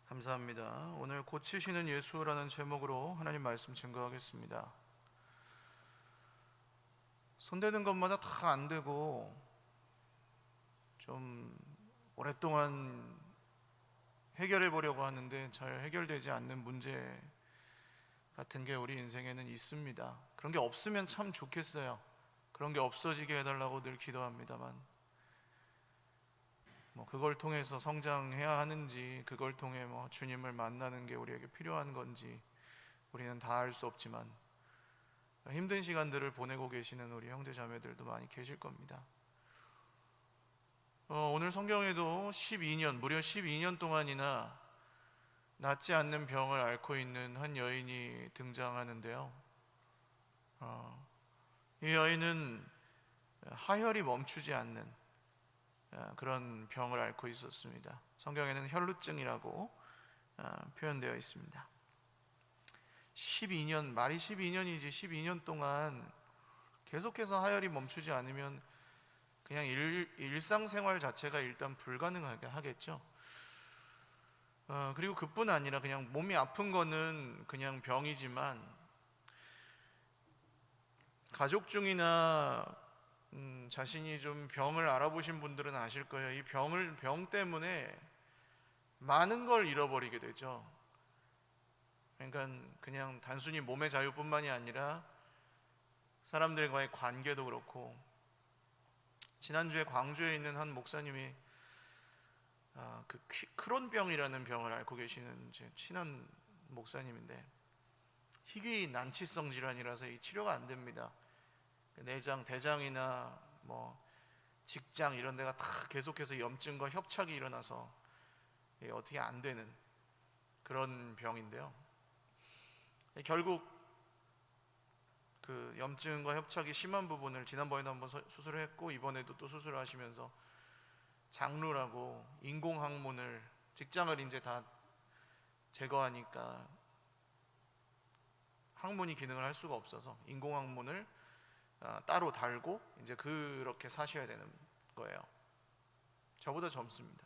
감사합니다. 오늘 고치시는 예수라는 제목으로 하나님 말씀 증거하겠습니다. 손대는 것마다 다 안 되고 좀 오랫동안 해결해 보려고 하는데 잘 해결되지 않는 문제 같은 게 우리 인생에는 있습니다. 그런 게 없으면 참 좋겠어요. 그런 게 없어지게 해달라고 늘 기도합니다만 그걸 통해서 성장해야 하는지, 그걸 통해 주님을 만나는 게 우리에게 필요한 건지 우리는 다 알 수 없지만 힘든 시간들을 보내고 계시는 우리 형제 자매들도 많이 계실 겁니다. 오늘 성경에도 무려 12년 동안이나 낫지 않는 병을 앓고 있는 한 여인이 등장하는데요. 이 여인은 하혈이 멈추지 않는 그런 병을 앓고 있었습니다. 성경에는 혈루증이라고 표현되어 있습니다. 12년, 말이 12년이지 12년 동안 계속해서 하혈이 멈추지 않으면 그냥 일상생활 자체가 일단 불가능하게 하겠죠. 그리고 그뿐 아니라 그냥 몸이 아픈 거는 그냥 병이지만 가족 중이나 자신이 좀 병을 알아보신 분들은 아실 거예요. 이 병 때문에 많은 걸 잃어버리게 되죠. 그러니까 그냥 단순히 몸의 자유뿐만이 아니라 사람들과의 관계도 그렇고, 지난주에 광주에 있는 한 목사님이 그 크론병이라는 병을 앓고 계시는 제 친한 목사님인데, 희귀 난치성 질환이라서 이 치료가 안 됩니다. 내장, 대장이나 직장 이런 데가 다 계속해서 염증과 협착이 일어나서 어떻게 안 되는 그런 병인데요. 결국 그 염증과 협착이 심한 부분을 지난번에도 한번 수술을 했고 이번에도 또 수술을 하시면서 장루라고 인공항문을, 직장을 이제 다 제거하니까 항문이 기능을 할 수가 없어서 인공항문을 따로 달고 이제 그렇게 사셔야 되는 거예요. 저보다 젊습니다.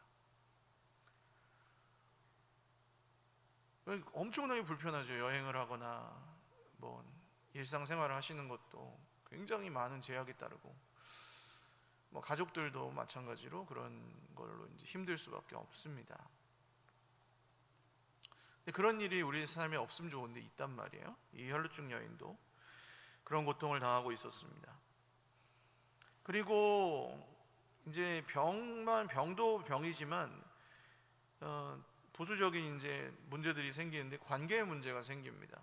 엄청나게 불편하죠. 여행을 하거나 일상생활을 하시는 것도 굉장히 많은 제약이 따르고, 가족들도 마찬가지로 그런 걸로 이제 힘들 수밖에 없습니다. 근데 그런 일이 우리 삶에 없으면 좋은데 있단 말이에요. 이 혈루증 여인도 그런 고통을 당하고 있었습니다. 그리고 이제 병도 병이지만 부수적인 이제 문제들이 생기는데 관계의 문제가 생깁니다.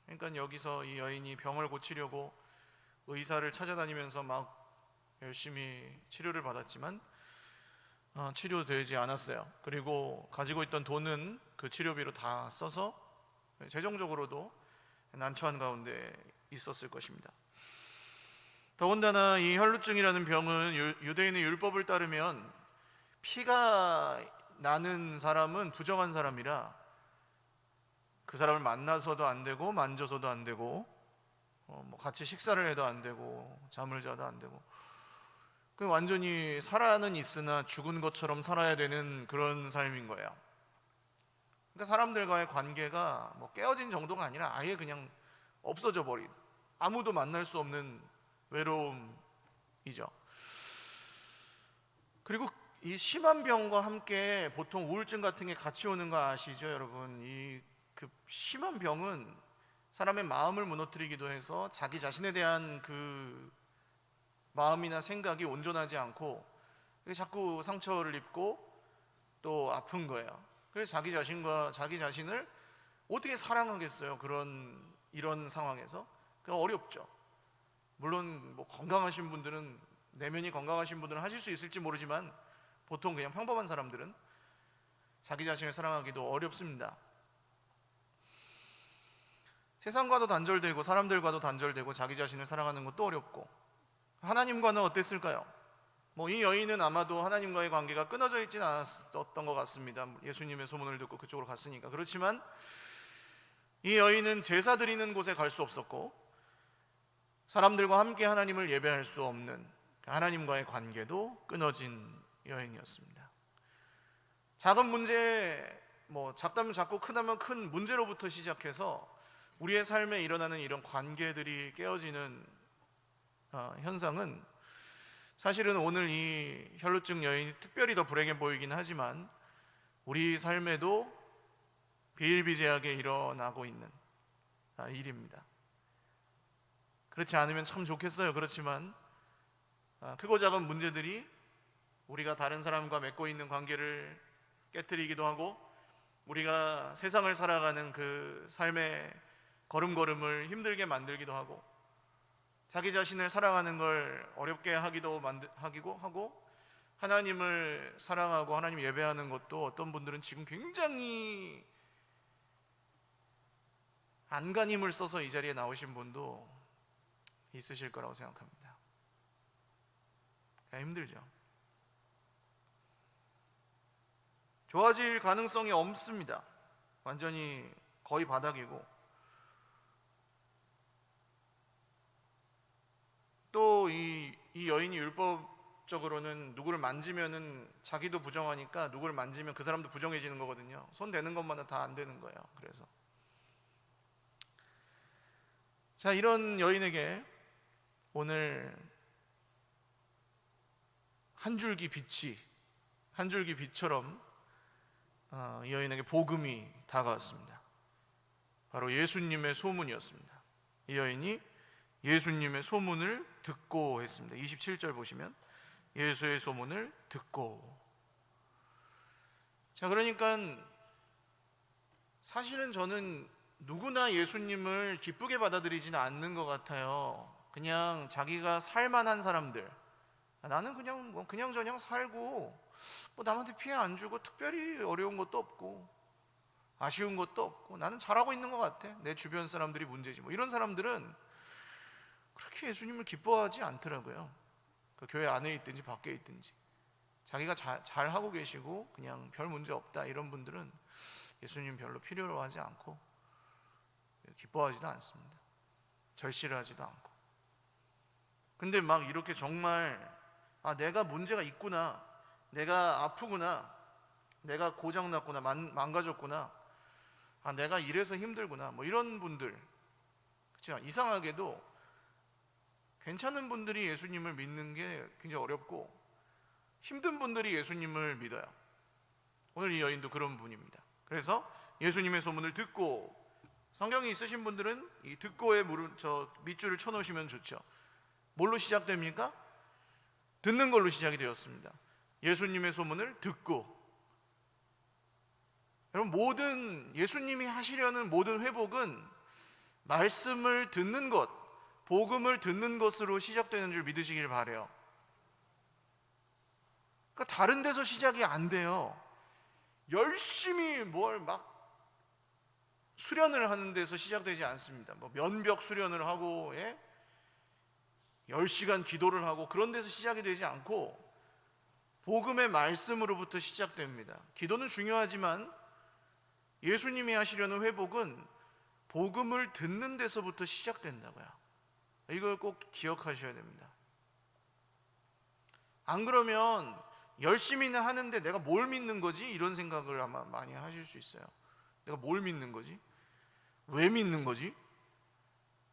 그러니까 여기서 이 여인이 병을 고치려고 의사를 찾아다니면서 막 열심히 치료를 받았지만 치료되지 않았어요. 그리고 가지고 있던 돈은 그 치료비로 다 써서 재정적으로도 난처한 가운데 있었을 것입니다. 더군다나 이 혈루증이라는 병은 유대인의 율법을 따르면 피가 나는 사람은 부정한 사람이라 그 사람을 만나서도 안 되고 만져서도 안 되고 같이 식사를 해도 안 되고 잠을 자도 안 되고, 완전히 살아는 있으나 죽은 것처럼 살아야 되는 그런 삶인 거예요. 그러니까 사람들과의 관계가 깨어진 정도가 아니라 아예 그냥 없어져 버린, 아무도 만날 수 없는 외로움이죠. 그리고 이 심한 병과 함께 보통 우울증 같은 게 같이 오는 거 아시죠, 여러분? 그 심한 병은 사람의 마음을 무너뜨리기도 해서 자기 자신에 대한 그 마음이나 생각이 온전하지 않고 자꾸 상처를 입고 또 아픈 거예요. 그래서 자기 자신을 어떻게 사랑하겠어요? 이런 상황에서 어렵죠. 물론 건강하신 분들은, 내면이 건강하신 분들은 하실 수 있을지 모르지만 보통 그냥 평범한 사람들은 자기 자신을 사랑하기도 어렵습니다. 세상과도 단절되고 사람들과도 단절되고 자기 자신을 사랑하는 것도 어렵고, 하나님과는 어땠을까요? 이 여인은 아마도 하나님과의 관계가 끊어져 있지는 않았던 것 같습니다. 예수님의 소문을 듣고 그쪽으로 갔으니까. 그렇지만 이 여인은 제사 드리는 곳에 갈 수 없었고 사람들과 함께 하나님을 예배할 수 없는 하나님과의 관계도 끊어진 여인이었습니다. 작은 문제 뭐 작다면 작고 크다면 큰 문제로부터 시작해서 우리의 삶에 일어나는 이런 관계들이 깨어지는 현상은 사실은 오늘 이 혈루증 여인이 특별히 더 불행해 보이긴 하지만 우리 삶에도 비일비재하게 일어나고 있는 일입니다. 그렇지 않으면 참 좋겠어요. 그렇지만 크고 작은 문제들이 우리가 다른 사람과 맺고 있는 관계를 깨뜨리기도 하고 우리가 세상을 살아가는 그 삶의 걸음걸음을 힘들게 만들기도 하고 자기 자신을 사랑하는 걸 어렵게 하기도 하고 하나님을 사랑하고 하나님 예배하는 것도 어떤 분들은 지금 굉장히 안간힘을 써서 이 자리에 나오신 분도 있으실 거라고 생각합니다. 힘들죠. 좋아질 가능성이 없습니다. 완전히 거의 바닥이고 또 이 여인이 율법적으로는 누구를 만지면은 자기도 부정하니까 누구를 만지면 그 사람도 부정해지는 거거든요. 손 대는 것마다 다 안 되는 거예요. 그래서 자, 이런 여인에게 오늘 한 줄기 빛처럼 이 여인에게 복음이 다가왔습니다. 바로 예수님의 소문이었습니다. 이 여인이 예수님의 소문을 듣고 했습니다. 27절 보시면 예수의 소문을 듣고. 자, 그러니까 사실은 저는 누구나 예수님을 기쁘게 받아들이지는 않는 것 같아요. 그냥 자기가 살만한 사람들, 나는 그냥 살고 뭐 남한테 피해 안 주고 특별히 어려운 것도 없고 아쉬운 것도 없고 나는 잘하고 있는 것 같아. 내 주변 사람들이 문제지. 뭐 이런 사람들은 그렇게 예수님을 기뻐하지 않더라고요. 그 교회 안에 있든지 밖에 있든지 자기가 잘하고 계시고 그냥 별 문제 없다 이런 분들은 예수님 별로 필요로 하지 않고 기뻐하지도 않습니다. 절실을 하지도 않고. 근데 막 이렇게 정말 내가 문제가 있구나, 내가 아프구나, 내가 고장났구나, 망가졌구나, 내가 이래서 힘들구나, 뭐 이런 분들, 그렇죠? 이상하게도 괜찮은 분들이 예수님을 믿는 게 굉장히 어렵고 힘든 분들이 예수님을 믿어요. 오늘 이 여인도 그런 분입니다. 그래서 예수님의 소문을 듣고, 성경이 있으신 분들은 이 듣고의 밑줄을 쳐놓으시면 좋죠. 뭘로 시작됩니까? 듣는 걸로 시작이 되었습니다. 예수님의 소문을 듣고. 여러분, 예수님이 하시려는 모든 회복은 말씀을 듣는 것, 복음을 듣는 것으로 시작되는 줄 믿으시길 바라요. 그러니까 다른 데서 시작이 안 돼요. 열심히 뭘 막 수련을 하는 데서 시작되지 않습니다. 뭐 면벽 수련을 하고 10시간 기도를 하고 그런 데서 시작이 되지 않고 복음의 말씀으로부터 시작됩니다. 기도는 중요하지만 예수님이 하시려는 회복은 복음을 듣는 데서부터 시작된다고요. 이걸 꼭 기억하셔야 됩니다. 안 그러면 열심히는 하는데 내가 뭘 믿는 거지? 이런 생각을 아마 많이 하실 수 있어요. 내가 뭘 믿는 거지? 왜 믿는 거지?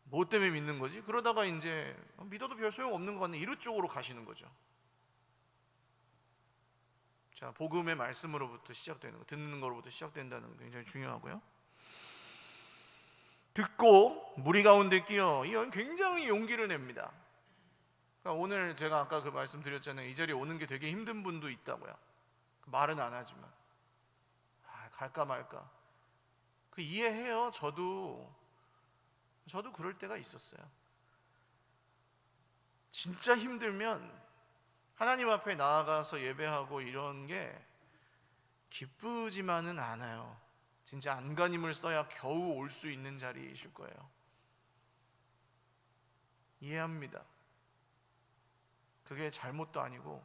뭐 때문에 믿는 거지? 그러다가 이제 믿어도 별 소용없는 것 같네, 이런 쪽으로 가시는 거죠. 자, 복음의 말씀으로부터 시작되는 거, 듣는 거로부터 시작된다는 거 굉장히 중요하고요. 듣고 무리 가운데 끼어, 이 여인 굉장히 용기를 냅니다. 그러니까 오늘 제가 아까 그 말씀드렸잖아요. 이 자리에 오는 게 되게 힘든 분도 있다고요. 말은 안 하지만 갈까 말까 그 이해해요. 저도 그럴 때가 있었어요. 진짜 힘들면 하나님 앞에 나아가서 예배하고 이런 게 기쁘지만은 않아요. 진짜 안간힘을 써야 겨우 올 수 있는 자리이실 거예요. 이해합니다. 그게 잘못도 아니고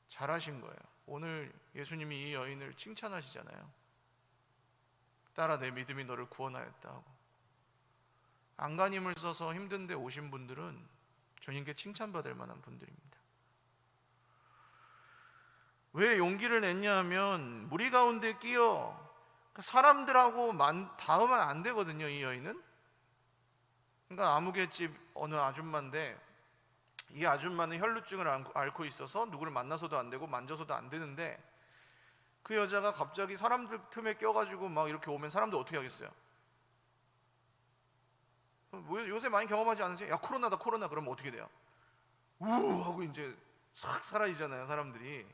잘하신 거예요. 오늘 예수님이 이 여인을 칭찬하시잖아요. 딸아, 내 믿음이 너를 구원하였다 하고. 안간힘을 써서 힘든데 오신 분들은 주님께 칭찬받을 만한 분들입니다. 왜 용기를 냈냐 하면 무리 가운데 끼어 사람들하고 닿으면 안 되거든요. 이 여인은. 그러니까 아무개집 어느 아줌마인데, 이 아줌마는 혈루증을 앓고 있어서 누구를 만나서도 안 되고 만져서도 안 되는데, 그 여자가 갑자기 사람들 틈에 껴가지고 막 이렇게 오면 사람들 어떻게 하겠어요? 요새 많이 경험하지 않으세요? 야, 코로나다 코로나 그러면 어떻게 돼요? 우 하고 이제 싹 사라지잖아요. 사람들이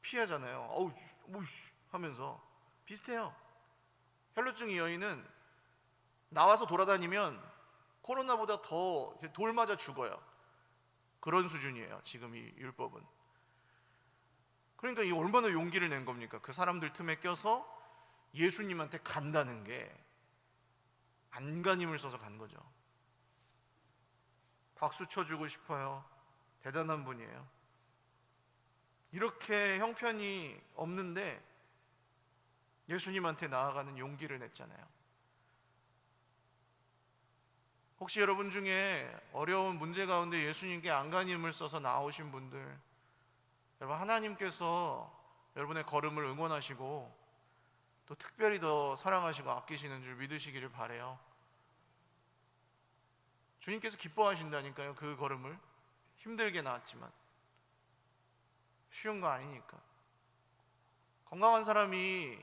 피하잖아요. 어우 뭐 하면서. 비슷해요. 혈루증 이 여인은 나와서 돌아다니면 코로나보다 더 돌 맞아 죽어요. 그런 수준이에요. 지금 이 율법은. 그러니까 이 얼마나 용기를 낸 겁니까? 그 사람들 틈에 껴서 예수님한테 간다는 게 안간힘을 써서 간 거죠. 박수 쳐주고 싶어요. 대단한 분이에요. 이렇게 형편이 없는데 예수님한테 나아가는 용기를 냈잖아요. 혹시 여러분 중에 어려운 문제 가운데 예수님께 안간힘을 써서 나오신 분들, 여러분 하나님께서 여러분의 걸음을 응원하시고 또 특별히 더 사랑하시고 아끼시는 줄 믿으시기를 바라요. 주님께서 기뻐하신다니까요. 그 걸음을. 힘들게 나왔지만 쉬운 거 아니니까. 건강한 사람이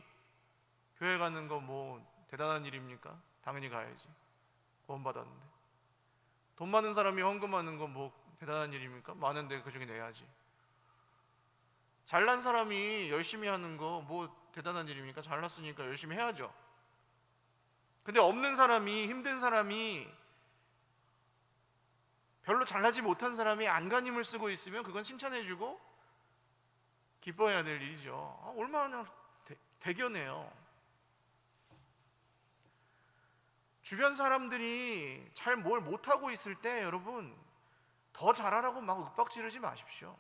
교회 가는 거 뭐 대단한 일입니까? 당연히 가야지. 구원받았는데. 돈 많은 사람이 헌금하는 건 뭐 대단한 일입니까? 많은데 그중에 내야지. 잘난 사람이 열심히 하는 거 뭐 대단한 일입니까? 잘났으니까 열심히 해야죠. 근데 없는 사람이, 힘든 사람이, 별로 잘나지 못한 사람이 안간힘을 쓰고 있으면 그건 칭찬해주고 기뻐해야 될 일이죠. 얼마나 대견해요. 주변 사람들이 잘 뭘 못하고 있을 때 여러분 더 잘하라고 막 윽박 지르지 마십시오.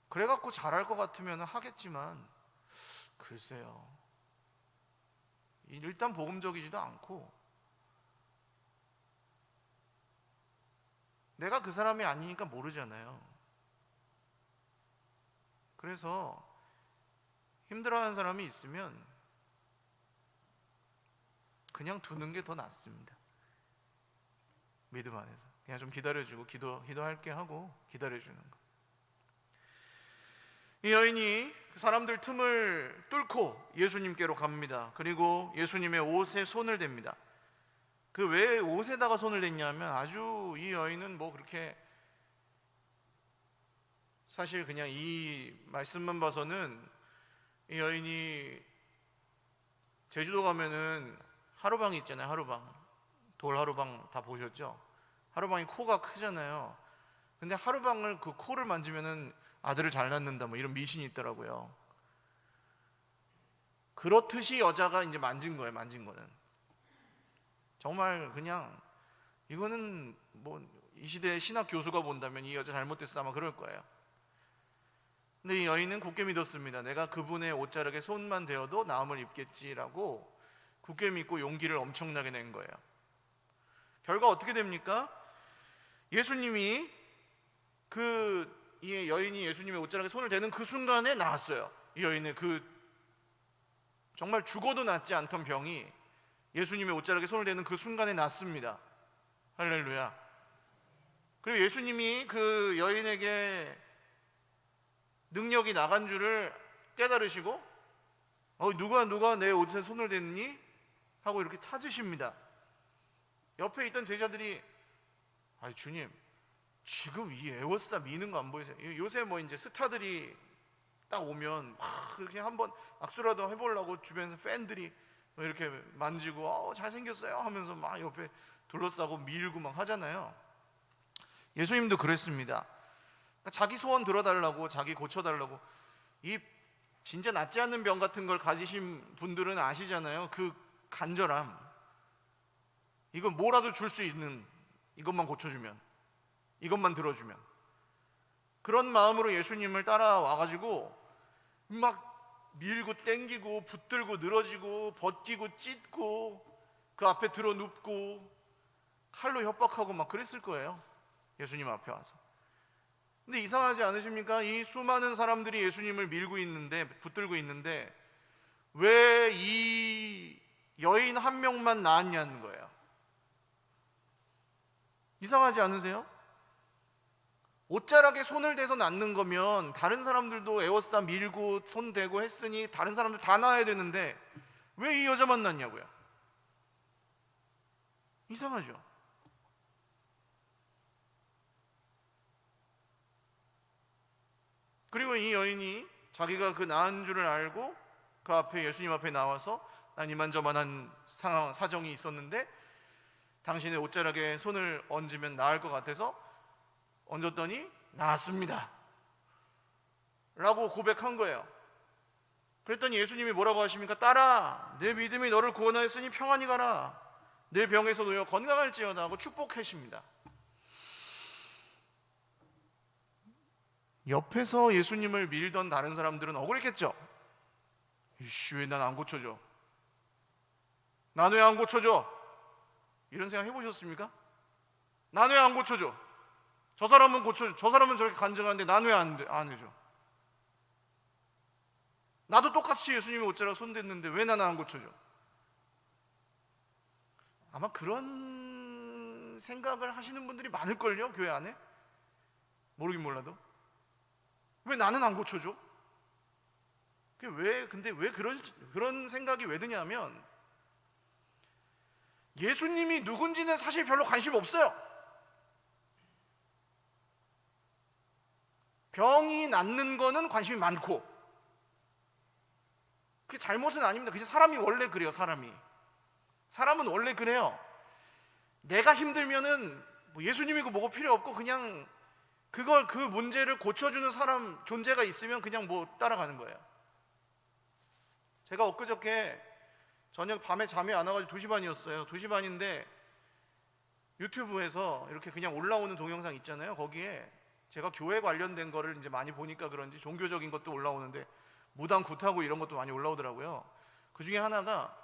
그래갖고 잘할 것 같으면 하겠지만 글쎄요, 일단 복음적이지도 않고 내가 그 사람이 아니니까 모르잖아요. 그래서 힘들어하는 사람이 있으면 그냥 두는 게 더 낫습니다. 믿음 안에서 그냥 좀 기다려주고 기도할게 하고 기다려주는 거. 이 여인이 사람들 틈을 뚫고 예수님께로 갑니다. 그리고 예수님의 옷에 손을 댑니다. 그 왜 옷에다가 손을 댔냐면, 아주 이 여인은 뭐 그렇게, 사실 그냥 이 말씀만 봐서는 이 여인이 제주도 가면은 하루방이 있잖아요. 하루방, 돌 하루방 다 보셨죠? 하루방이 코가 크잖아요. 근데 하루방을 그 코를 만지면은 아들을 잘 낳는다 뭐 이런 미신이 있더라고요. 그렇듯이 여자가 이제 만진 거예요. 만진 거는 정말 그냥, 이거는 뭐 이 시대의 신학 교수가 본다면 이 여자 잘못됐어 아마 그럴 거예요. 근데 이 여인은 굳게 믿었습니다. 내가 그분의 옷자락에 손만 대어도 나음을 입겠지라고 굳게 믿고 용기를 엄청나게 낸 거예요. 결과 어떻게 됩니까? 예수님이 이 여인이 예수님의 옷자락에 손을 대는 그 순간에 나았어요. 이 여인의 그 정말 죽어도 낫지 않던 병이 예수님의 옷자락에 손을 대는 그 순간에 낫습니다. 할렐루야. 그리고 예수님이 그 여인에게 능력이 나간 줄을 깨달으시고 누가 내 옷에 손을 댔니? 하고 이렇게 찾으십니다. 옆에 있던 제자들이 주님, 지금 이 에워싸 미는 거 안 보이세요? 요새 뭐 이제 스타들이 딱 오면 막 그렇게 한번 악수라도 해보려고 주변에서 팬들이 이렇게 만지고 잘생겼어요 하면서 막 옆에 둘러싸고 밀고 막 하잖아요. 예수님도 그랬습니다. 자기 소원 들어달라고, 자기 고쳐달라고. 이 진짜 낫지 않는 병 같은 걸 가지신 분들은 아시잖아요. 그 간절함. 이거 뭐라도 줄 수 있는, 이것만 고쳐주면, 이것만 들어주면. 그런 마음으로 예수님을 따라와가지고 막 밀고 땡기고 붙들고 늘어지고 벗기고 찢고 그 앞에 들어 눕고 칼로 협박하고 막 그랬을 거예요. 예수님 앞에 와서. 근데 이상하지 않으십니까? 이 수많은 사람들이 예수님을 밀고 있는데, 붙들고 있는데 왜 이 여인 한 명만 나았냐는 거예요. 이상하지 않으세요? 옷자락에 손을 대서 낫는 거면 다른 사람들도 에워싸 밀고 손 대고 했으니 다른 사람들 다 나아야 되는데 왜 이 여자만 낫냐고요? 이상하죠? 그리고 이 여인이 자기가 그 나은 줄을 알고 그 앞에 예수님 앞에 나와서 난 이만저만한 사정이 있었는데 당신의 옷자락에 손을 얹으면 나을 것 같아서 얹었더니 나았습니다 라고 고백한 거예요. 그랬더니 예수님이 뭐라고 하십니까? 딸아, 내 믿음이 너를 구원하였으니 평안히 가라. 내 병에서 놓여 건강할지어다 하고 축복하십니다. 옆에서 예수님을 밀던 다른 사람들은 억울했겠죠. 이씨, 왜 난 안 고쳐줘? 난 왜 안 고쳐줘? 이런 생각 해보셨습니까? 난 왜 안 고쳐줘? 저 사람은 고쳐줘. 저 사람은 저렇게 간증하는데 난 왜 안 해줘? 나도 똑같이 예수님의 옷자락 손댔는데 왜 나는 안 고쳐줘? 아마 그런 생각을 하시는 분들이 많을걸요, 교회 안에? 모르긴 몰라도. 왜 나는 안 고쳐줘? 근데 왜 그런 생각이 왜 드냐면 예수님이 누군지는 사실 별로 관심 없어요. 병이 낫는 거는 관심이 많고, 그게 잘못은 아닙니다. 그냥 사람이 원래 그래요. 사람은 원래 그래요. 내가 힘들면은 뭐 예수님이고 뭐고 필요 없고 그냥 그 문제를 고쳐주는 사람 존재가 있으면 그냥 뭐 따라가는 거예요. 제가 엊그저께 저녁 밤에 잠이 안 와가지고 2시 반이었어요. 2시 반인데 유튜브에서 이렇게 그냥 올라오는 동영상 있잖아요. 거기에 제가 교회 관련된 거를 이제 많이 보니까 그런지 종교적인 것도 올라오는데 무당 굿하고 이런 것도 많이 올라오더라고요. 그 중에 하나가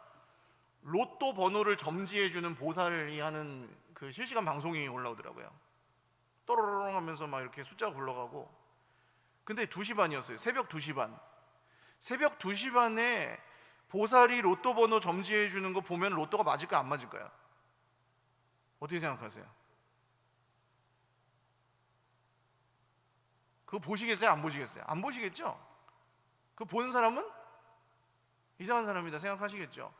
로또 번호를 점지해주는 보살이 하는 그 실시간 방송이 올라오더라고요. 또로롱 하면서 막 이렇게 숫자가 굴러가고. 근데 2시 반이었어요. 새벽 2시 반. 새벽 2시 반에 보살이 로또 번호 점지해주는 거 보면 로또가 맞을까 안 맞을까요? 어떻게 생각하세요? 그거 보시겠어요? 안 보시겠어요? 안 보시겠죠? 그거 보는 사람은 이상한 사람이다 생각하시겠죠?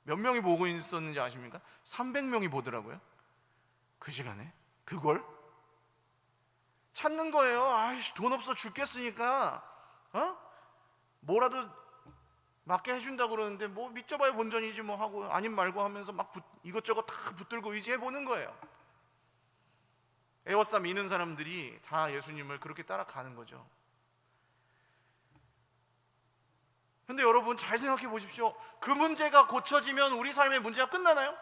몇 명이 보고 있었는지 아십니까? 300명이 보더라고요. 그 시간에 그걸 찾는 거예요. 아이씨, 돈 없어 죽겠으니까 뭐라도 맞게 해준다고 그러는데 뭐 믿져봐야 본전이지 뭐 하고 아님 말고 하면서 막 이것저것 다 붙들고 의지해 보는 거예요. 에워싸 미는 사람들이 다 예수님을 그렇게 따라가는 거죠. 근데 여러분 잘 생각해 보십시오. 그 문제가 고쳐지면 우리 삶의 문제가 끝나나요?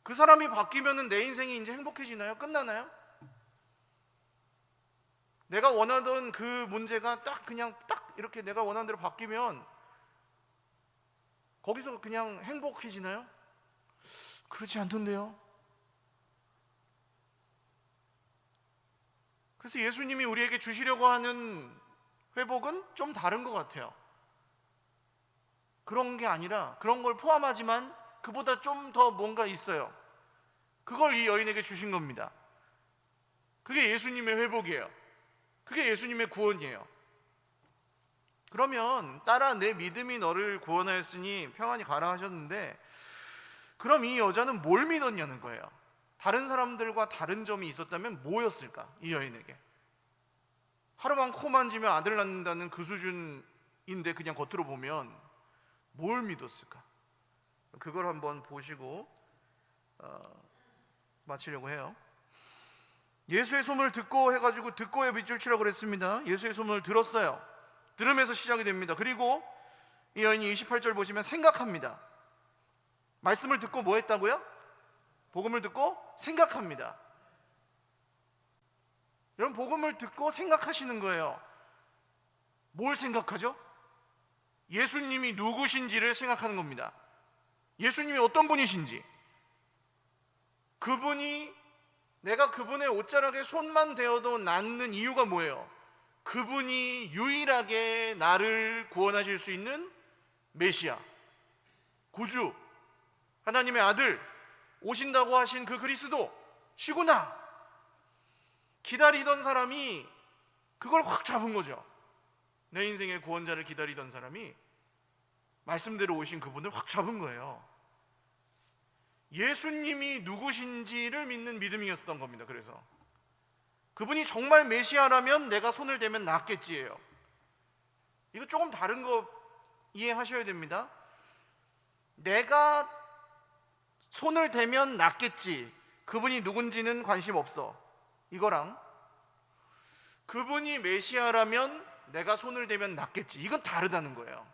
그 사람이 바뀌면 내 인생이 이제 행복해지나요? 끝나나요? 내가 원하던 그 문제가 딱 이렇게 내가 원하는 대로 바뀌면 거기서 그냥 행복해지나요? 그렇지 않던데요. 그래서 예수님이 우리에게 주시려고 하는 회복은 좀 다른 것 같아요. 그런 게 아니라 그런 걸 포함하지만 그보다 좀 더 뭔가 있어요. 그걸 이 여인에게 주신 겁니다. 그게 예수님의 회복이에요. 그게 예수님의 구원이에요. 그러면 딸아, 내 믿음이 너를 구원하였으니 평안히 가라 하셨는데, 그럼 이 여자는 뭘 믿었냐는 거예요. 다른 사람들과 다른 점이 있었다면 뭐였을까? 이 여인에게 하루만 코 만지면 아들 낳는다는 그 수준인데 그냥 겉으로 보면 뭘 믿었을까? 그걸 한번 보시고 마치려고 해요. 예수의 소문을 듣고 해가지고 듣고에 밑줄 치라고 그랬습니다. 예수의 소문을 들었어요. 들으면서 시작이 됩니다. 그리고 이 여인이 28절 보시면 생각합니다. 말씀을 듣고 뭐 했다고요? 복음을 듣고 생각합니다. 여러분, 복음을 듣고 생각하시는 거예요. 뭘 생각하죠? 예수님이 누구신지를 생각하는 겁니다. 예수님이 어떤 분이신지, 그분이 내가 그분의 옷자락에 손만 대어도 낫는 이유가 뭐예요? 그분이 유일하게 나를 구원하실 수 있는 메시아, 구주, 하나님의 아들, 오신다고 하신 그 그리스도 시구나. 기다리던 사람이 그걸 확 잡은 거죠. 내 인생의 구원자를 기다리던 사람이 말씀대로 오신 그분을 확 잡은 거예요. 예수님이 누구신지를 믿는 믿음이었던 겁니다. 그래서 그분이 정말 메시아라면 내가 손을 대면 낫겠지예요. 이거 조금 다른 거 이해하셔야 됩니다. 내가 손을 대면 낫겠지, 그분이 누군지는 관심 없어, 이거랑 그분이 메시아라면 내가 손을 대면 낫겠지, 이건 다르다는 거예요.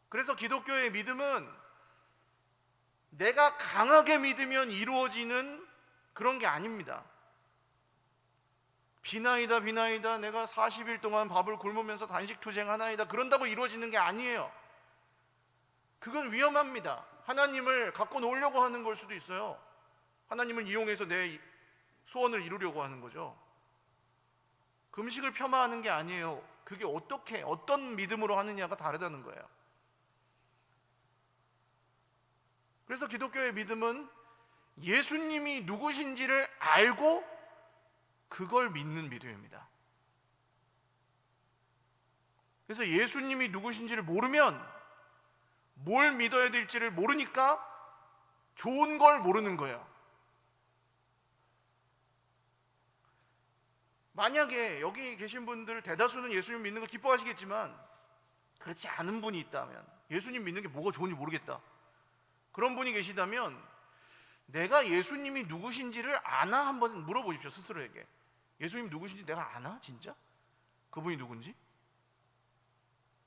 그래서 기독교의 믿음은 내가 강하게 믿으면 이루어지는 그런 게 아닙니다. 비나이다 비나이다 내가 40일 동안 밥을 굶으면서 단식 투쟁하나이다 그런다고 이루어지는 게 아니에요. 그건 위험합니다. 하나님을 갖고 놀려고 하는 걸 수도 있어요. 하나님을 이용해서 내 소원을 이루려고 하는 거죠. 금식을 폄하하는 게 아니에요. 그게 어떻게 어떤 믿음으로 하느냐가 다르다는 거예요. 그래서 기독교의 믿음은 예수님이 누구신지를 알고 그걸 믿는 믿음입니다. 그래서 예수님이 누구신지를 모르면 뭘 믿어야 될지를 모르니까 좋은 걸 모르는 거예요. 만약에 여기 계신 분들 대다수는 예수님 믿는 거 기뻐하시겠지만 그렇지 않은 분이 있다면, 예수님 믿는 게 뭐가 좋은지 모르겠다, 그런 분이 계시다면 내가 예수님이 누구신지를 아나 한번 물어보십시오. 스스로에게. 예수님 누구신지 내가 아나? 진짜? 그분이 누군지?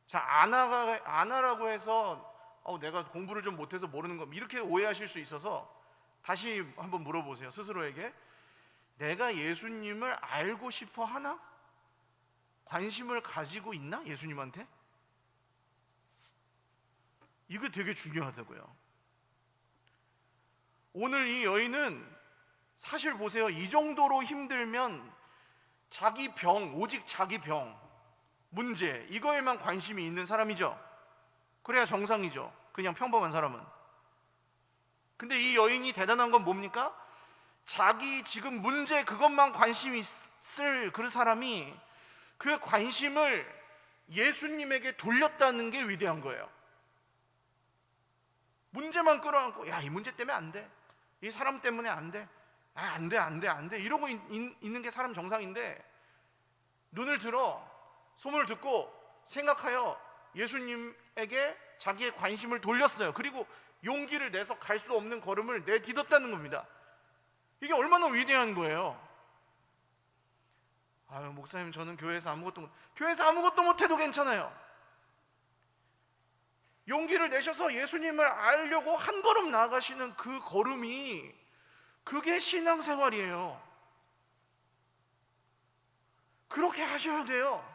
자, 아나라고 해서 내가 공부를 좀 못해서 모르는 거, 이렇게 오해하실 수 있어서 다시 한번 물어보세요. 스스로에게. 내가 예수님을 알고 싶어 하나? 관심을 가지고 있나? 예수님한테? 이거 되게 중요하다고요. 오늘 이 여인은 사실 보세요. 이 정도로 힘들면 자기 병, 오직 자기 병, 문제, 이거에만 관심이 있는 사람이죠. 그래야 정상이죠. 그냥 평범한 사람은. 근데 이 여인이 대단한 건 뭡니까? 자기 지금 문제 그것만 관심이 있을 그 사람이 그 관심을 예수님에게 돌렸다는 게 위대한 거예요. 문제만 끌어안고, 야, 이 문제 때문에 안 돼, 이 사람 때문에 안 돼, 안 돼 이러고 있는 게 사람 정상인데, 눈을 들어 소문을 듣고 생각하여 예수님에게 자기의 관심을 돌렸어요. 그리고 용기를 내서 갈 수 없는 걸음을 내딛었다는 겁니다. 이게 얼마나 위대한 거예요. 아유, 목사님 저는 교회에서 아무것도 못해도 괜찮아요. 용기를 내셔서 예수님을 알려고 한 걸음 나아가시는 그 걸음이, 그게 신앙생활이에요. 그렇게 하셔야 돼요.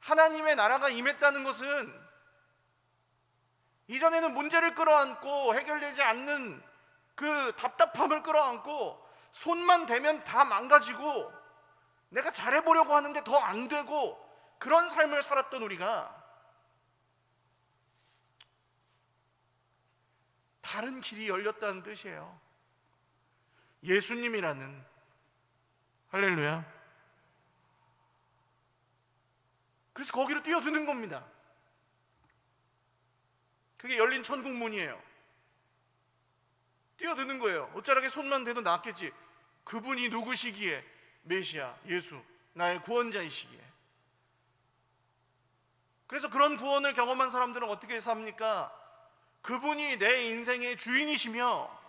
하나님의 나라가 임했다는 것은 이전에는 문제를 끌어안고 해결되지 않는 그 답답함을 끌어안고 손만 대면 다 망가지고 내가 잘해보려고 하는데 더 안 되고 그런 삶을 살았던 우리가 다른 길이 열렸다는 뜻이에요. 예수님이라는. 할렐루야. 그래서 거기로 뛰어드는 겁니다. 그게 열린 천국 문이에요. 뛰어드는 거예요. 옷자락에 손만 대도 낫겠지. 그분이 누구시기에? 메시아, 예수, 나의 구원자이시기에. 그래서 그런 구원을 경험한 사람들은 어떻게 삽니까? 그분이 내 인생의 주인이시며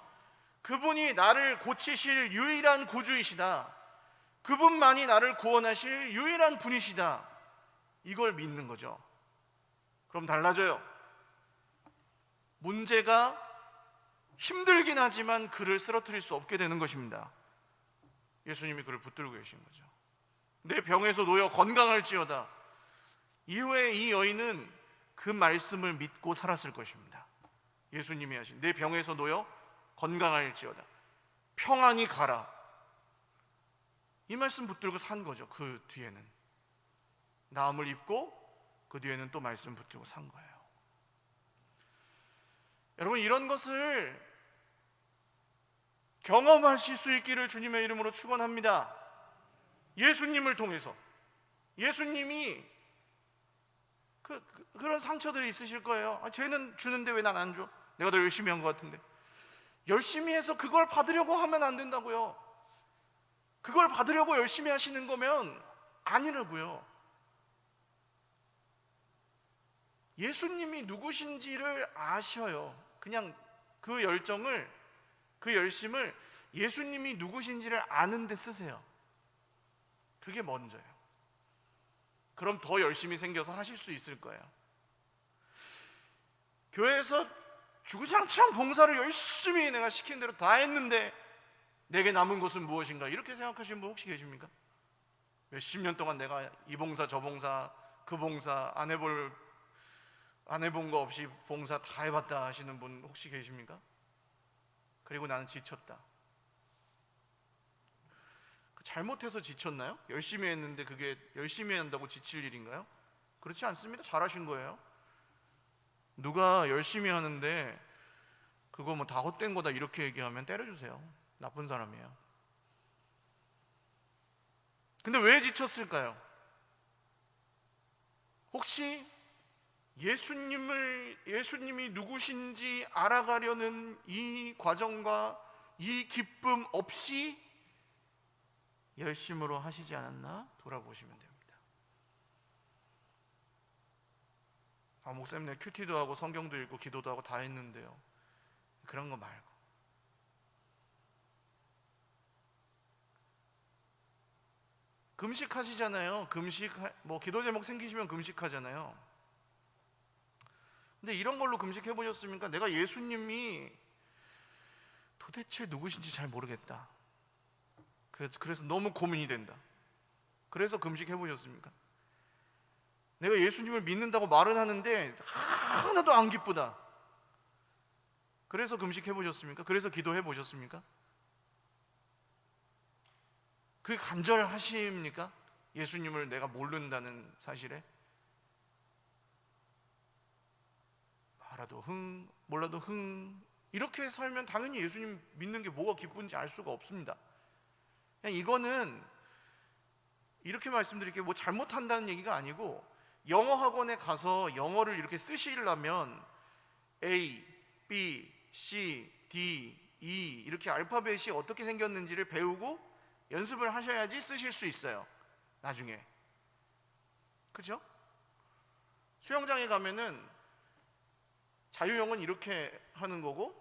그분이 나를 고치실 유일한 구주이시다, 그분만이 나를 구원하실 유일한 분이시다, 이걸 믿는 거죠. 그럼 달라져요. 문제가 힘들긴 하지만 그를 쓰러뜨릴 수 없게 되는 것입니다. 예수님이 그를 붙들고 계신 거죠. 내 병에서 놓여 건강할지어다. 이후에 이 여인은 그 말씀을 믿고 살았을 것입니다. 예수님이 하신 내 병에서 놓여 건강할지어다. 평안히 가라. 이 말씀 붙들고 산 거죠. 그 뒤에는 나음을 입고 그 뒤에는 또 말씀 붙들고 산 거예요. 여러분, 이런 것을 경험하실 수 있기를 주님의 이름으로 축원합니다. 예수님을 통해서 예수님이 그런 상처들이 있으실 거예요. 쟤는 주는데 왜 난 안 줘? 내가 더 열심히 한 것 같은데. 열심히 해서 그걸 받으려고 하면 안 된다고요. 그걸 받으려고 열심히 하시는 거면 아니라고요. 예수님이 누구신지를 아셔요. 그냥 그 열정을, 그 열심을 예수님이 누구신지를 아는 데 쓰세요. 그게 먼저예요. 그럼 더 열심히 생겨서 하실 수 있을 거예요. 교회에서 주구장창 봉사를 열심히 내가 시킨 대로 다 했는데 내게 남은 것은 무엇인가, 이렇게 생각하시는 분 혹시 계십니까? 몇십 년 동안 내가 이 봉사 저 봉사 그 봉사 안 해본 거 없이 봉사 다 해봤다 하시는 분 혹시 계십니까? 그리고 나는 지쳤다. 잘못해서 지쳤나요? 열심히 했는데 그게 열심히 한다고 지칠 일인가요? 그렇지 않습니다. 잘하신 거예요. 누가 열심히 하는데 그거 뭐 다 헛된 거다 이렇게 얘기하면 때려주세요. 나쁜 사람이에요. 근데 왜 지쳤을까요? 혹시 예수님이 누구신지 알아가려는 이 과정과 이 기쁨 없이 열심으로 하시지 않았나 돌아보시면 됩니다. 목사님, 내가 큐티도 하고 성경도 읽고 기도도 하고 다 했는데요. 그런 거 말고 금식하시잖아요. 뭐 기도 제목 생기시면 금식하잖아요. 근데 이런 걸로 금식해 보셨습니까? 내가 예수님이 도대체 누구신지 잘 모르겠다. 그래서 너무 고민이 된다. 그래서 금식해 보셨습니까? 내가 예수님을 믿는다고 말은 하는데 하나도 안 기쁘다. 그래서 금식해 보셨습니까? 그래서 기도해 보셨습니까? 그게 간절하십니까? 예수님을 내가 모른다는 사실에? 알아도 흥, 몰라도 흥, 이렇게 살면 당연히 예수님 믿는 게 뭐가 기쁜지 알 수가 없습니다. 그냥 이거는 이렇게 말씀드릴게요. 뭐 잘못한다는 얘기가 아니고, 영어 학원에 가서 영어를 이렇게 쓰시려면 A, B, C, D, E 이렇게 알파벳이 어떻게 생겼는지를 배우고 연습을 하셔야지 쓰실 수 있어요. 나중에. 그죠? 수영장에 가면은 자유형은 이렇게 하는 거고,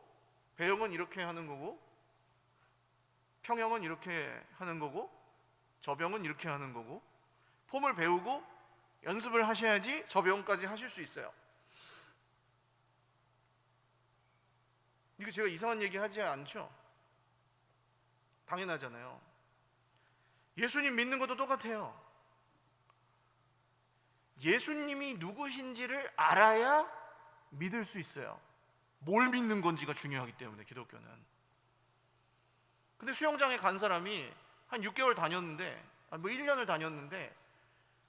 배영은 이렇게 하는 거고, 평영은 이렇게 하는 거고, 저병은 이렇게 하는 거고, 폼을 배우고 연습을 하셔야지 저병까지 하실 수 있어요. 이거 제가 이상한 얘기 하지 않죠? 당연하잖아요. 예수님 믿는 것도 똑같아요. 예수님이 누구신지를 알아야 믿을 수 있어요. 뭘 믿는 건지가 중요하기 때문에, 기독교는. 근데 수영장에 간 사람이 한 6개월 다녔는데, 뭐 1년을 다녔는데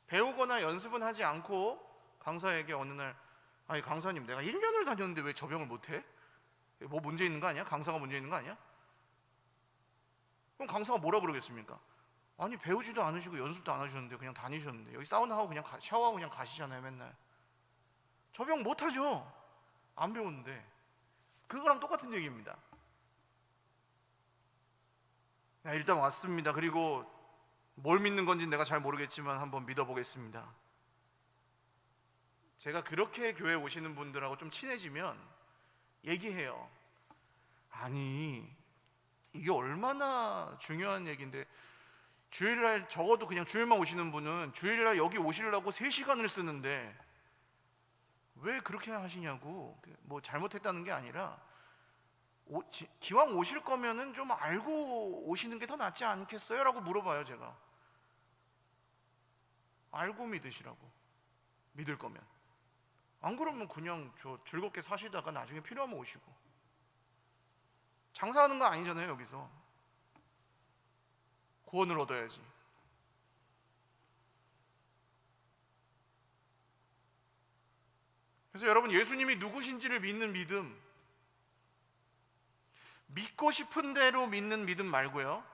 배우거나 연습은 하지 않고 강사에게 어느 날, 아니 강사님, 내가 1년을 다녔는데 왜 저병을 못해? 뭐 문제 있는 거 아니야? 강사가 문제 있는 거 아니야? 그럼 강사가 뭐라 그러겠습니까? 아니 배우지도 않으시고 연습도 안 하셨는데 그냥 다니셨는데, 여기 사우나하고 그냥 샤워하고 그냥 가시잖아요 맨날. 저병 못하죠. 안 배웠는데. 그거랑 똑같은 얘기입니다. 일단 왔습니다. 그리고 뭘 믿는 건지 내가 잘 모르겠지만 한번 믿어보겠습니다. 제가 그렇게 교회 오시는 분들하고 좀 친해지면 얘기해요. 아니 이게 얼마나 중요한 얘기인데, 주일날 적어도 그냥 주일만 오시는 분은 주일날 여기 오시려고 3시간을 쓰는데 왜 그렇게 하시냐고. 뭐 잘못했다는 게 아니라 기왕 오실 거면은 좀 알고 오시는 게 더 낫지 않겠어요? 라고 물어봐요. 제가 알고 믿으시라고, 믿을 거면. 안 그러면 그냥 즐겁게 사시다가 나중에 필요하면 오시고. 장사하는 거 아니잖아요. 여기서 구원을 얻어야지. 그래서 여러분, 예수님이 누구신지를 믿는 믿음, 믿고 싶은 대로 믿는 믿음 말고요,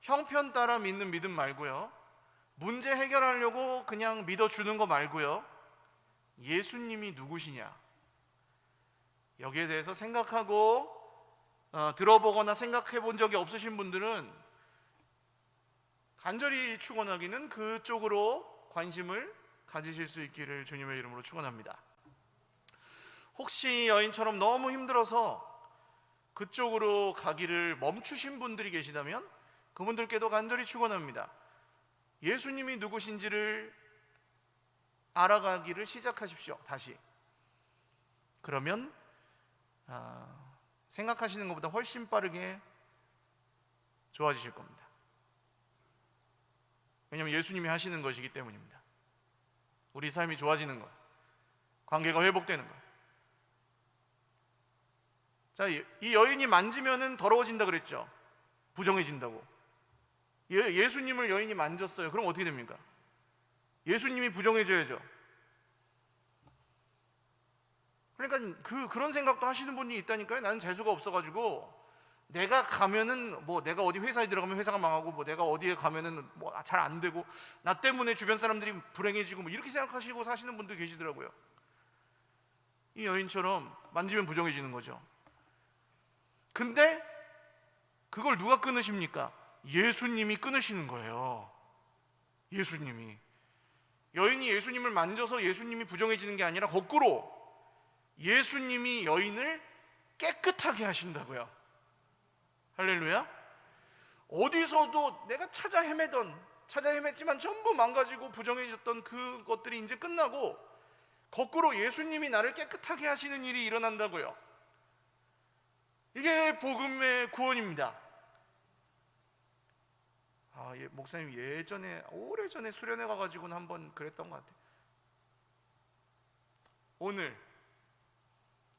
형편 따라 믿는 믿음 말고요, 문제 해결하려고 그냥 믿어주는 거 말고요, 예수님이 누구시냐, 여기에 대해서 생각하고 들어보거나 생각해 본 적이 없으신 분들은 간절히 축원하기는 그쪽으로 관심을 가지실 수 있기를 주님의 이름으로 축원합니다. 혹시 여인처럼 너무 힘들어서 그쪽으로 가기를 멈추신 분들이 계시다면 그분들께도 간절히 축원합니다. 예수님이 누구신지를 알아가기를 시작하십시오. 다시. 그러면 생각하시는 것보다 훨씬 빠르게 좋아지실 겁니다. 왜냐하면 예수님이 하시는 것이기 때문입니다. 우리 삶이 좋아지는 것, 관계가 회복되는 것. 자, 이 여인이 만지면은 더러워진다 그랬죠. 부정해진다고. 예수님을 여인이 만졌어요. 그럼 어떻게 됩니까? 예수님이 부정해져야죠. 그러니까 그런 생각도 하시는 분이 있다니까요. 나는 재수가 없어가지고 내가 가면은 내가 어디 회사에 들어가면 회사가 망하고 내가 어디에 가면은 잘 안 되고 나 때문에 주변 사람들이 불행해지고 이렇게 생각하시고 사시는 분도 계시더라고요. 이 여인처럼 만지면 부정해지는 거죠. 근데 그걸 누가 끊으십니까? 예수님이 끊으시는 거예요. 예수님이. 여인이 예수님을 만져서 예수님이 부정해지는 게 아니라 거꾸로 예수님이 여인을 깨끗하게 하신다고요. 할렐루야. 어디서도 내가 찾아 헤맸지만 전부 망가지고 부정해졌던 그것들이 이제 끝나고 거꾸로 예수님이 나를 깨끗하게 하시는 일이 일어난다고요. 이게 복음의 구원입니다. 목사님 오래전에 수련회 가가지고는 한번 그랬던 것 같아요. 오늘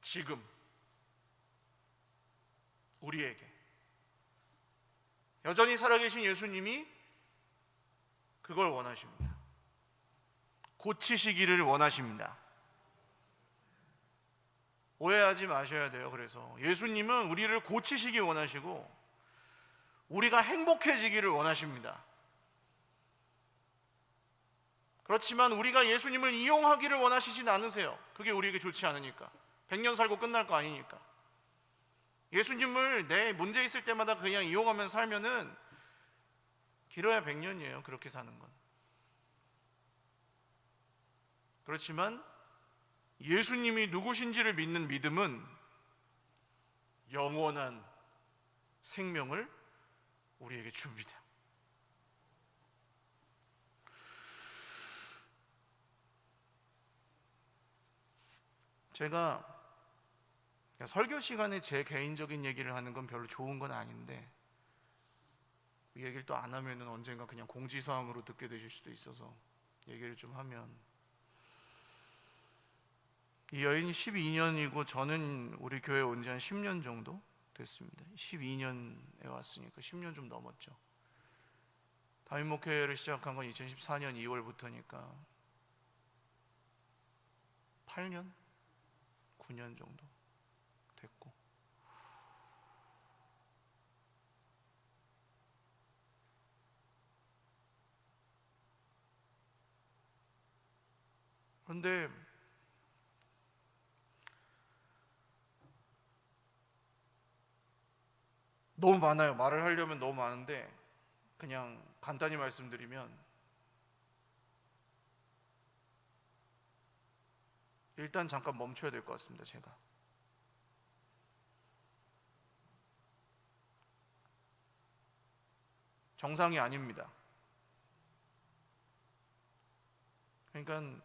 지금 우리에게 여전히 살아계신 예수님이 그걸 원하십니다. 고치시기를 원하십니다. 오해하지 마셔야 돼요. 그래서 예수님은 우리를 고치시기 원하시고 우리가 행복해지기를 원하십니다. 그렇지만 우리가 예수님을 이용하기를 원하시진 않으세요. 그게 우리에게 좋지 않으니까. 100년 살고 끝날 거 아니니까. 예수님을 내 문제 있을 때마다 그냥 이용하면서 살면은 길어야 100년이에요. 그렇게 사는 건. 그렇지만 예수님이 누구신지를 믿는 믿음은 영원한 생명을 우리에게 줍니다. 제가 설교 시간에 제 개인적인 얘기를 하는 건 별로 좋은 건 아닌데 이 얘기를 또 안 하면은 언젠가 그냥 공지사항으로 듣게 되실 수도 있어서 얘기를 좀 하면, 이 여인이 12년이고 저는 우리 교회 온 지 한 10년 정도 됐습니다. 12년에 왔으니까 10년 좀 넘었죠. 담임 목회를 시작한 건 2014년 2월부터니까 8년? 9년 정도 됐고, 그런데 너무 많아요. 말을 하려면 너무 많은데 그냥 간단히 말씀드리면, 일단 잠깐 멈춰야 될 것 같습니다. 제가 정상이 아닙니다. 그러니까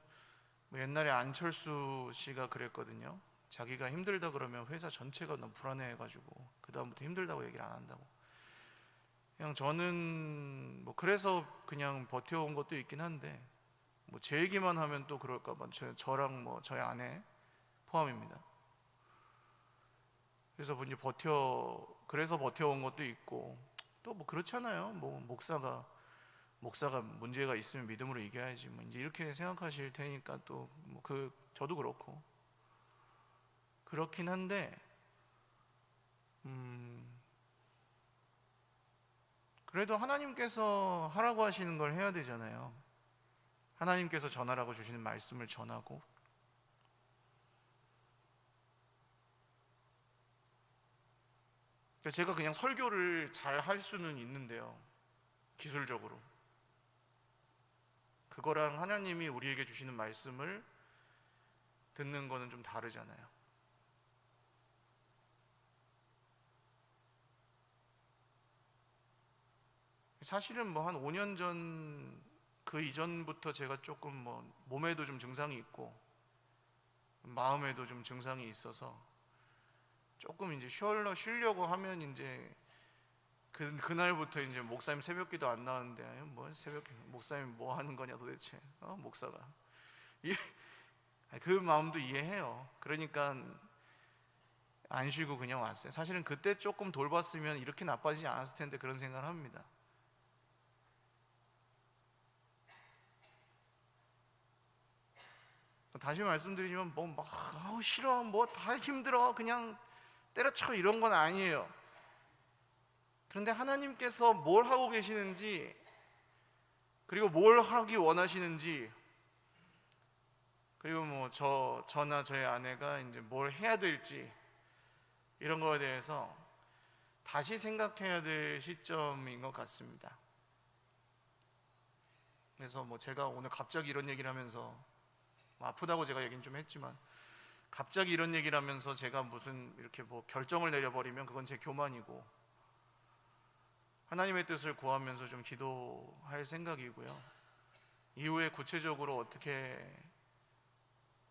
옛날에 안철수 씨가 그랬거든요. 자기가 힘들다 그러면 회사 전체가 너무 불안해해가지고 그 다음부터 힘들다고 얘기를 안 한다고. 그냥 저는 그래서 그냥 버텨온 것도 있긴 한데 제 얘기만 하면 또 그럴까봐 저랑 저희 아내 포함입니다. 그래서 이제 그래서 버텨온 것도 있고, 또 뭐 그렇잖아요. 뭐 목사가 문제가 있으면 믿음으로 이겨야지 뭐 이제 이렇게 생각하실 테니까 또 뭐 저도 그렇고 그렇긴 한데, 그래도 하나님께서 하라고 하시는 걸 해야 되잖아요. 하나님께서 전하라고 주시는 말씀을 전하고, 제가 그냥 설교를 잘 할 수는 있는데요, 기술적으로. 그거랑 하나님이 우리에게 주시는 말씀을 듣는 거는 좀 다르잖아요. 사실은 뭐 한 5년 전, 그 이전부터 제가 조금 뭐 몸에도 좀 증상이 있고 마음에도 좀 증상이 있어서 조금 이제 쉬려고 하면 이제 그날부터 이제 목사님 새벽기도 안 나왔는데, 뭐 목사님 뭐 하는 거냐 도대체, 목사가 그 마음도 이해해요. 그러니까 안 쉬고 그냥 왔어요. 사실은 그때 조금 돌봤으면 이렇게 나빠지지 않았을 텐데 그런 생각을 합니다. 다시 말씀드리지만 뭐 막 싫어, 뭐 다 힘들어, 그냥 때려쳐, 이런 건 아니에요. 그런데 하나님께서 뭘 하고 계시는지, 그리고 뭘 하기 원하시는지, 그리고 뭐 저나 저의 아내가 이제 뭘 해야 될지, 이런 거에 대해서 다시 생각해야 될 시점인 것 같습니다. 그래서 뭐 제가 오늘 갑자기 이런 얘기를 하면서, 아프다고 제가 얘기는 좀 했지만, 갑자기 이런 얘기를 하면서 제가 무슨 이렇게 뭐 결정을 내려버리면 그건 제 교만이고, 하나님의 뜻을 구하면서 좀 기도할 생각이고요. 이후에 구체적으로 어떻게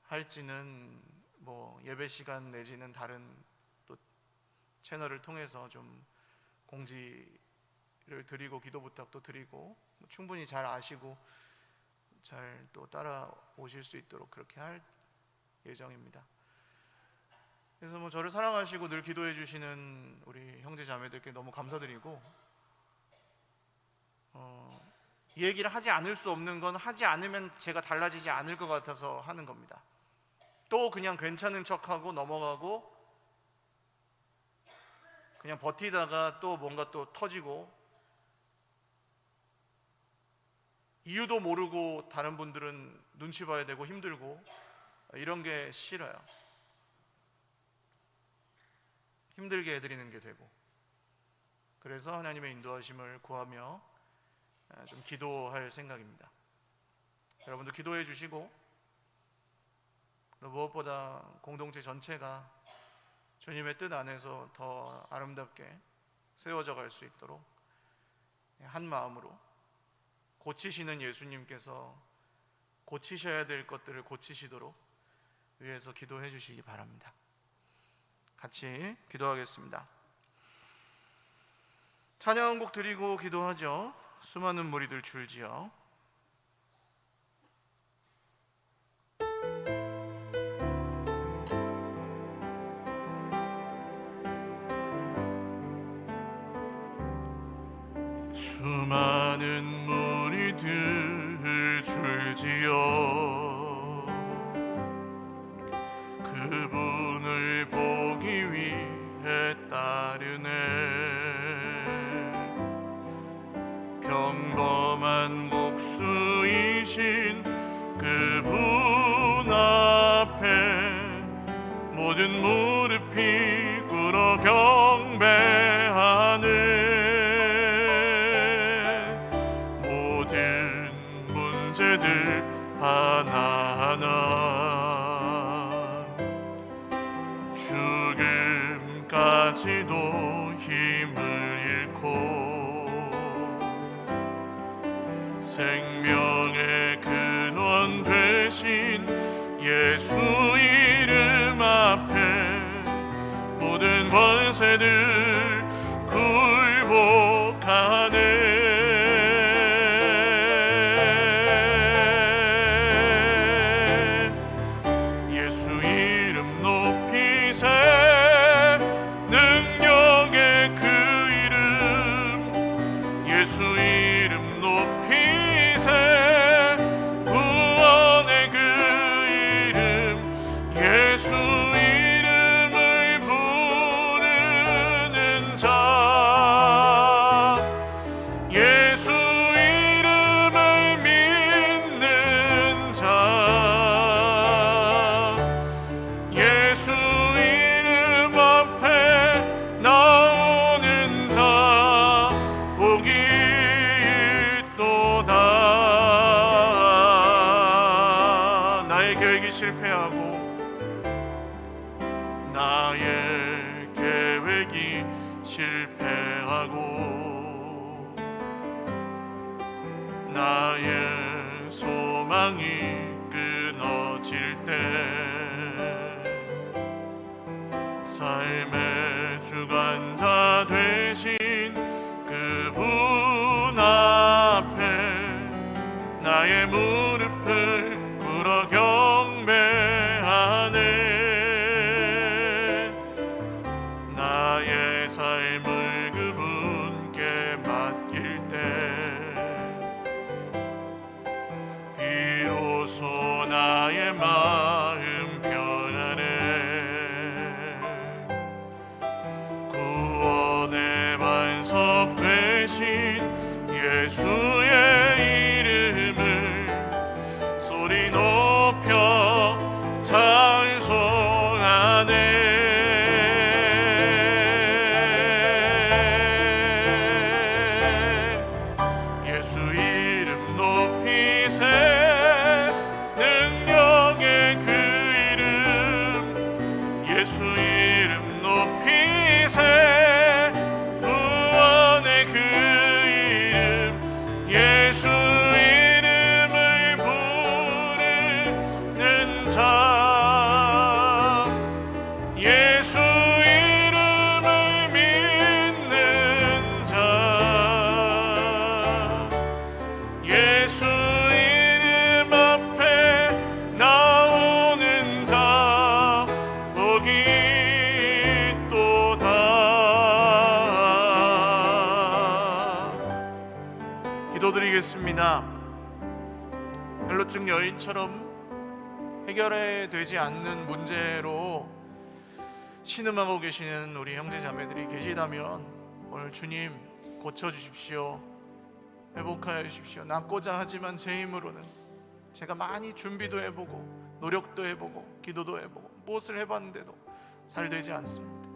할지는 뭐 예배 시간 내지는 다른 또 채널을 통해서 좀 공지를 드리고 기도 부탁도 드리고, 충분히 잘 아시고 잘 또 따라오실 수 있도록 그렇게 할 예정입니다. 그래서 뭐 저를 사랑하시고 늘 기도해 주시는 우리 형제 자매들께 너무 감사드리고, 이 얘기를 하지 않을 수 없는 건, 하지 않으면 제가 달라지지 않을 것 같아서 하는 겁니다. 또 그냥 괜찮은 척하고 넘어가고 그냥 버티다가 또 뭔가 또 터지고, 이유도 모르고 다른 분들은 눈치 봐야 되고 힘들고, 이런 게 싫어요. 힘들게 해드리는 게 되고, 그래서 하나님의 인도하심을 구하며 좀 기도할 생각입니다. 여러분도 기도해 주시고, 무엇보다 공동체 전체가 주님의 뜻 안에서 더 아름답게 세워져 갈 수 있도록 한 마음으로 고치시는 예수님께서 고치셔야 될 것들을 고치시도록 위해서 기도해 주시기 바랍니다. 같이 기도하겠습니다. 찬양 한 곡 드리고 기도하죠. 수많은 무리들 줄지어. 수많은 무리들 줄지어 그분을 보기 위해 따르네. 평범한 목수이신 그분 앞에 모든 무릎이 꿇어 경배하네. 문제들 하나하나 죽음까지도 힘을 잃고 생명의 근원 되신 예수 이름 앞에 모든 권세들 굴복하네. 예수 이름 높이세 능력의 계획이 실패하고 나의 계획이 실패하고 나의 소망이 끊어질 때 삶의 주관자 되신 그분 앞에 나의 무릎을 꿇어 경배하네. 나의 삶을 그분께 맡길 때 비로소 나의 마음 편하네. 구원의 반석 되신 예수의 소리 높여 찬송하네. 예수 이름 높이세. 능력의 그 이름 예수 이름 높이세. 구원의 그 이름 예수 예수 이름을 믿는 자 예수 이름 앞에 나오는 자 복이 있도다. 기도드리겠습니다. 헬로증 여인처럼 해결되지 않는 문제로 신음하고 계시는 우리 형제 자매들이 계시다면 오늘 주님 고쳐주십시오. 회복하여 주십시오. 낫고자 하지만 제 힘으로는 제가 많이 준비도 해보고 노력도 해보고 기도도 해보고 무엇을 해봤는데도 잘 되지 않습니다.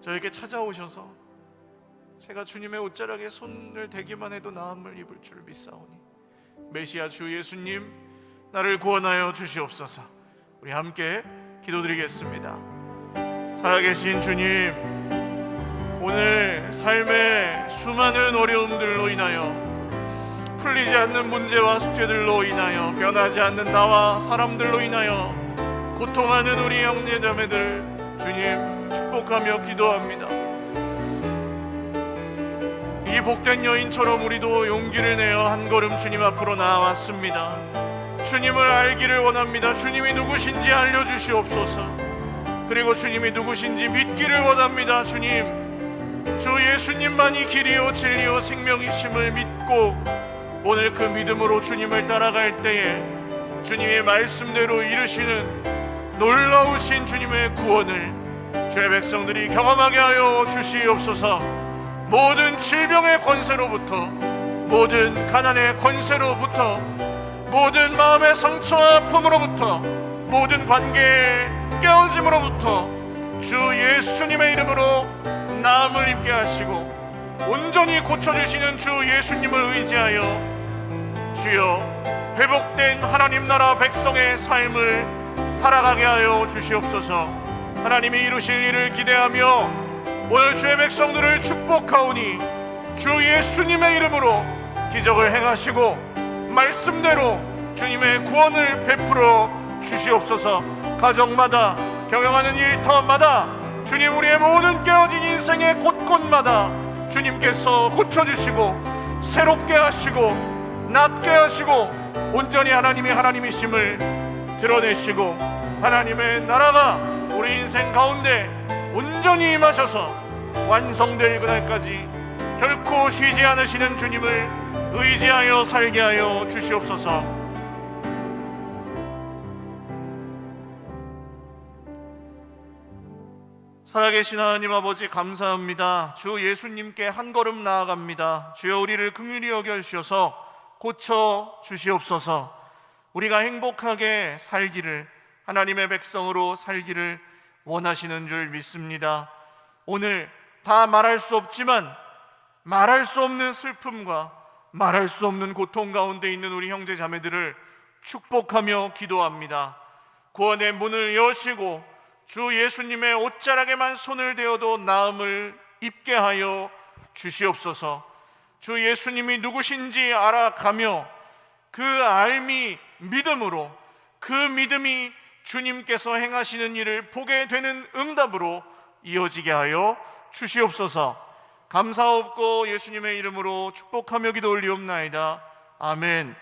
저에게 찾아오셔서 제가 주님의 옷자락에 손을 대기만 해도 나음을 입을 줄 믿사오니 메시아 주 예수님 나를 구원하여 주시옵소서. 우리 함께 기도드리겠습니다. 살아계신 주님, 오늘 삶의 수많은 어려움들로 인하여 풀리지 않는 문제와 숙제들로 인하여 변하지 않는 나와 사람들로 인하여 고통하는 우리 형제자매들 주님 축복하며 기도합니다. 이 복된 여인처럼 우리도 용기를 내어 한 걸음 주님 앞으로 나아왔습니다. 주님을 알기를 원합니다. 주님이 누구신지 알려주시옵소서. 그리고 주님이 누구신지 믿기를 원합니다. 주님, 주 예수님만이 길이요 진리요 생명이심을 믿고 오늘 그 믿음으로 주님을 따라갈 때에 주님의 말씀대로 이루시는 놀라우신 주님의 구원을 주의 백성들이 경험하게 하여 주시옵소서. 모든 질병의 권세로부터, 모든 가난의 권세로부터, 모든 마음의 상처와 아픔으로부터, 모든 관계의 깨어짐으로부터 주 예수님의 이름으로 나음을 입게 하시고 온전히 고쳐주시는 주 예수님을 의지하여 주여 회복된 하나님 나라 백성의 삶을 살아가게 하여 주시옵소서. 하나님이 이루실 일을 기대하며 오늘 주의 백성들을 축복하오니 주 예수님의 이름으로 기적을 행하시고 말씀대로 주님의 구원을 베풀어 주시옵소서. 가정마다 경영하는 일터마다 주님 우리의 모든 깨어진 인생의 곳곳마다 주님께서 고쳐주시고 새롭게 하시고 낫게 하시고 온전히 하나님이 하나님이심을 드러내시고 하나님의 나라가 우리 인생 가운데 온전히 임하셔서 완성될 그날까지 결코 쉬지 않으시는 주님을 의지하여 살게 하여 주시옵소서. 살아계신 하나님 아버지 감사합니다. 주 예수님께 한 걸음 나아갑니다. 주여 우리를 긍휼히 여겨주셔서 고쳐 주시옵소서. 우리가 행복하게 살기를 하나님의 백성으로 살기를 원하시는 줄 믿습니다. 오늘 다 말할 수 없지만 말할 수 없는 슬픔과 말할 수 없는 고통 가운데 있는 우리 형제 자매들을 축복하며 기도합니다. 구원의 문을 여시고 주 예수님의 옷자락에만 손을 대어도 나음을 입게 하여 주시옵소서. 주 예수님이 누구신지 알아가며 그 알미 믿음으로, 그 믿음이 주님께서 행하시는 일을 보게 되는 응답으로 이어지게 하여 주시옵소서. 감사옵고 예수님의 이름으로 축복하며 기도 올리옵나이다. 아멘.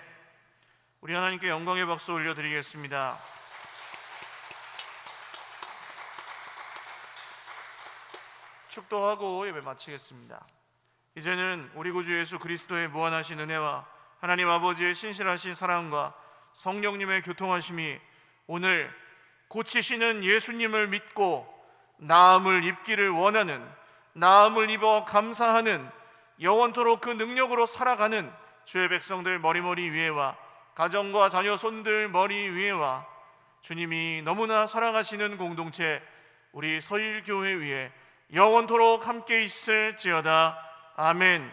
우리 하나님께 영광의 박수 올려드리겠습니다. 축도하고 예배 마치겠습니다. 이제는 우리 구주 예수 그리스도의 무한하신 은혜와 하나님 아버지의 신실하신 사랑과 성령님의 교통하심이 오늘 고치시는 예수님을 믿고 나음을 입기를 원하는, 나음을 입어 감사하는, 영원토록 그 능력으로 살아가는 주의 백성들 머리머리 위에와 가정과 자녀 손들 머리 위에와 주님이 너무나 사랑하시는 공동체 우리 서일교회 위에 영원토록 함께 있을지어다. 아멘.